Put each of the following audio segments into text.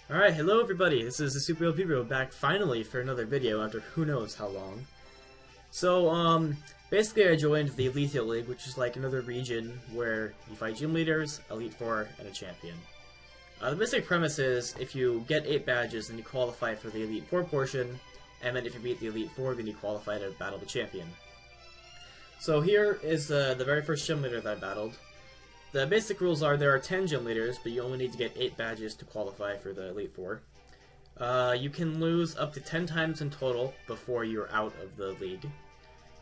Alright, hello everybody, this is the Super LP Bro back finally for another video after who knows how long. So, basically I joined the Litheo League, which is like another region where you fight gym leaders, Elite Four, and a champion. The basic premise is, if you get 8 badges, then you qualify for the Elite Four portion, and then if you beat the Elite Four, then you qualify to battle the champion. So here is the very first gym leader that I battled. The basic rules are there are 10 gym leaders, but you only need to get 8 badges to qualify for the Elite Four. You can lose up to 10 times in total before you're out of the league.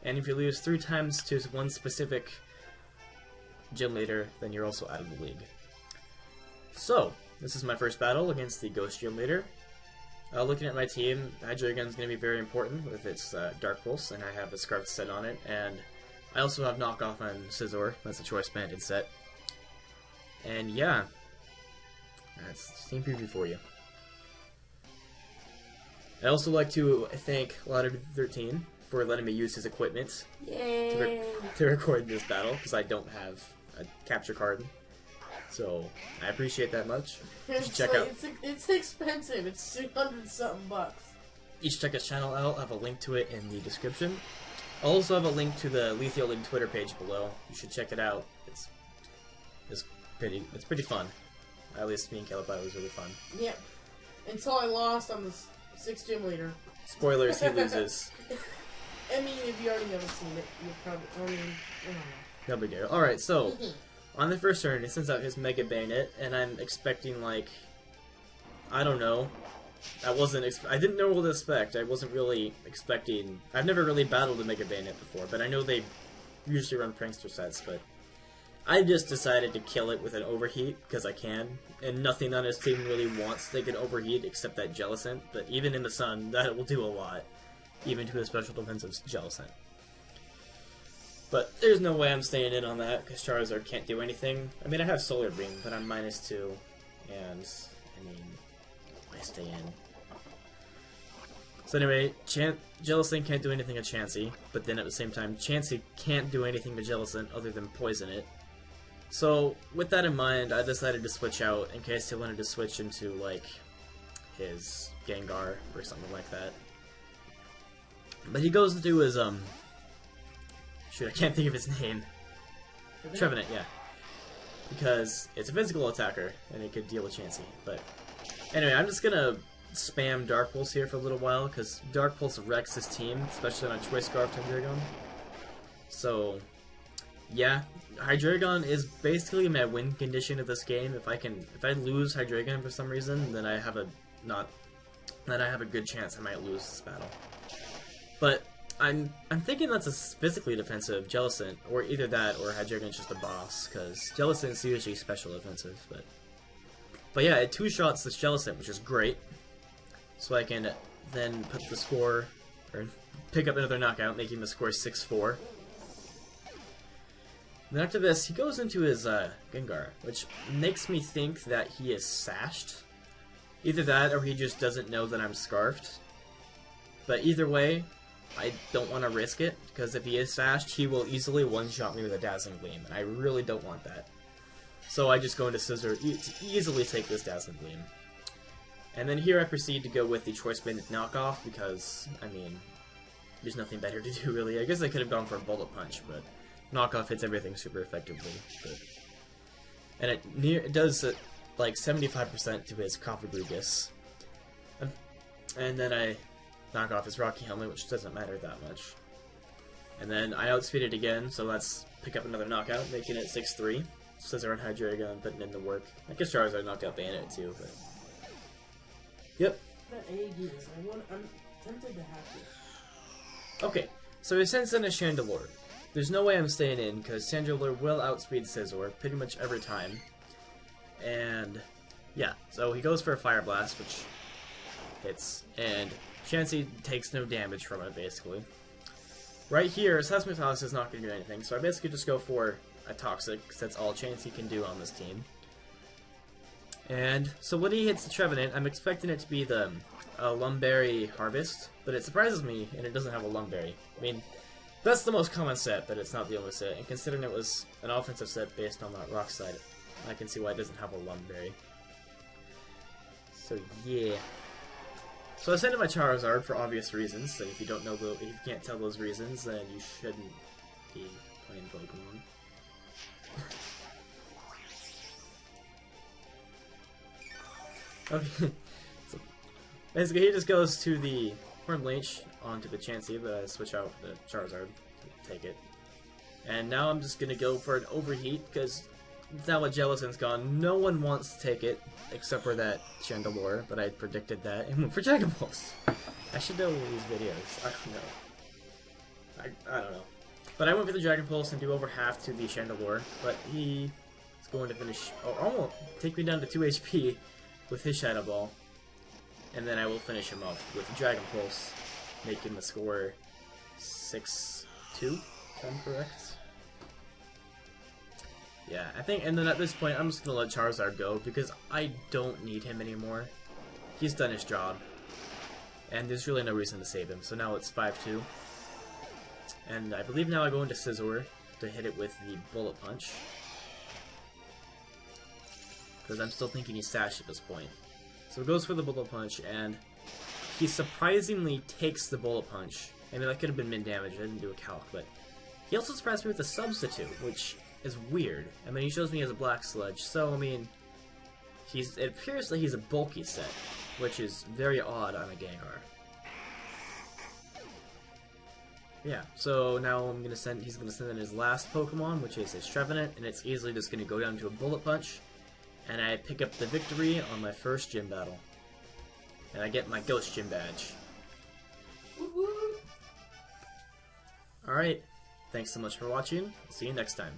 And if you lose 3 times to one specific gym leader, then you're also out of the league. So, this is my first battle against the Ghost Gym Leader. Looking at my team, Hydreigon is going to be very important with its Dark Pulse, and I have a Scarf set on it, and I also have Knockoff on Scizor. That's a Choice Banded set. And yeah, that's team preview for you. I'd also like to thank Ladder13 for letting me use his equipment to record this battle, because I don't have a capture card. So, I appreciate that much. It's expensive. It's 200 something bucks. You should check his channel out. I'll have a link to it in the description. I'll also have a link to the Litheo League Twitter page below. You should check it out. It's pretty fun. At least me and Caleb thought it was really fun. Yep. Until I lost on the 6th gym leader. Spoilers, he loses. I mean, if you already haven't seen it, you'll probably, I don't know. No big deal. Alright, so, on the first turn, he sends out his Mega Bayonet, and I'm expecting, like, I don't know. I didn't know what to expect. I wasn't really expecting... I've never really battled a Mega Bayonet before, but I know they usually run Prankster sets, but I just decided to kill it with an Overheat, because I can, and nothing on his team really wants to take an Overheat except that Jellicent, but even in the sun, that will do a lot, even to a special defensive Jellicent. But there's no way I'm staying in on that, because Charizard can't do anything. I mean, I have Solar Beam, but I'm -2, and, I mean, I stay in. So anyway, Jellicent can't do anything to Chansey, but then at the same time, Chansey can't do anything to Jellicent other than poison it. So, with that in mind, I decided to switch out in case he wanted to switch into, like, his Gengar or something like that. But he goes into his, shoot, I can't think of his name. Trevenant, yeah. Because it's a physical attacker, and it could deal with Chansey. But, anyway, I'm just gonna spam Dark Pulse here for a little while, because Dark Pulse wrecks his team, especially on a Choice Scarf Hydreigon. So, yeah, Hydreigon is basically my win condition of this game. If I lose Hydreigon for some reason, then I have a good chance I might lose this battle. But I'm thinking that's a physically defensive Jellicent, or either that or Hydreigon's just a boss, because Jellicent's usually special defensive. But yeah, it 2-shots this Jellicent, which is great. So I can then put the score, or pick up another knockout, making the score 6-4. Then after this, he goes into his Gengar, which makes me think that he is sashed. Either that, or he just doesn't know that I'm scarfed. But either way, I don't want to risk it, because if he is sashed, he will easily one-shot me with a Dazzling Gleam, and I really don't want that. So I just go into Scizor to easily take this Dazzling Gleam. And then here I proceed to go with the Choice Banded Knockoff, because, I mean, there's nothing better to do, really. I guess I could have gone for a Bullet Punch, but Knockoff hits everything super effectively. And it does, like, 75% to his Cofagrigus. And then I knock off his Rocky Helmet, which doesn't matter that much. And then I outspeed it again, so let's pick up another knockout, making it 6-3. Scizor and Hydreigon putting in the work. I guess Charizard knocked out Bayonet too, but... Yep. I'm tempted to have to. Okay, so he sends in a Chandelure. There's no way I'm staying in, because Chandelure will outspeed Scizor pretty much every time. And, yeah, so he goes for a Fire Blast, which hits, and Chansey takes no damage from it, basically. Right here, Seismitox is not going to do anything, so I basically just go for a Toxic, because that's all Chansey can do on this team. And, so when he hits the Trevenant, I'm expecting it to be the Lumberry Harvest, but it surprises me, and it doesn't have a Lumberry. I mean, that's the most common set, but it's not the only set, and considering it was an offensive set based on that Rock side, I can see why it doesn't have a Lumberry. So yeah. So I sent in my Charizard for obvious reasons, and if you don't know if you can't tell those reasons, then you shouldn't be playing Pokemon. Okay, so basically he just goes to the Hornblanche onto the Chansey, but I switch out the Charizard to take it. And now I'm just gonna go for an Overheat, because now that Jellicin's gone, no one wants to take it, except for that Chandelure, but I predicted that, and went for Dragon Pulse. I should know these videos. I don't know. I don't know. But I went for the Dragon Pulse and do over half to the Chandelure, but he is going to finish, or almost take me down to 2 HP with his Shadow Ball, and then I will finish him off with Dragon Pulse, making the score 6-2, if I'm correct. Yeah, I think, and then at this point, I'm just gonna let Charizard go, because I don't need him anymore. He's done his job, and there's really no reason to save him, so now it's 5-2. And I believe now I go into Scizor to hit it with the Bullet Punch, because I'm still thinking he's Sash at this point. So it goes for the Bullet Punch, and he surprisingly takes the Bullet Punch. I mean, that could have been min damage, I didn't do a calc, but he also surprised me with a Substitute, which is weird. I mean, he shows me as a Black Sludge, so I mean, it appears that he's a bulky set, which is very odd on a Gengar. Yeah, so now he's gonna send in his last Pokemon, which is his Trevenant, and it's easily just gonna go down to a Bullet Punch, and I pick up the victory on my first gym battle. And I get my Ghost Gym badge. Alright, thanks so much for watching, see you next time.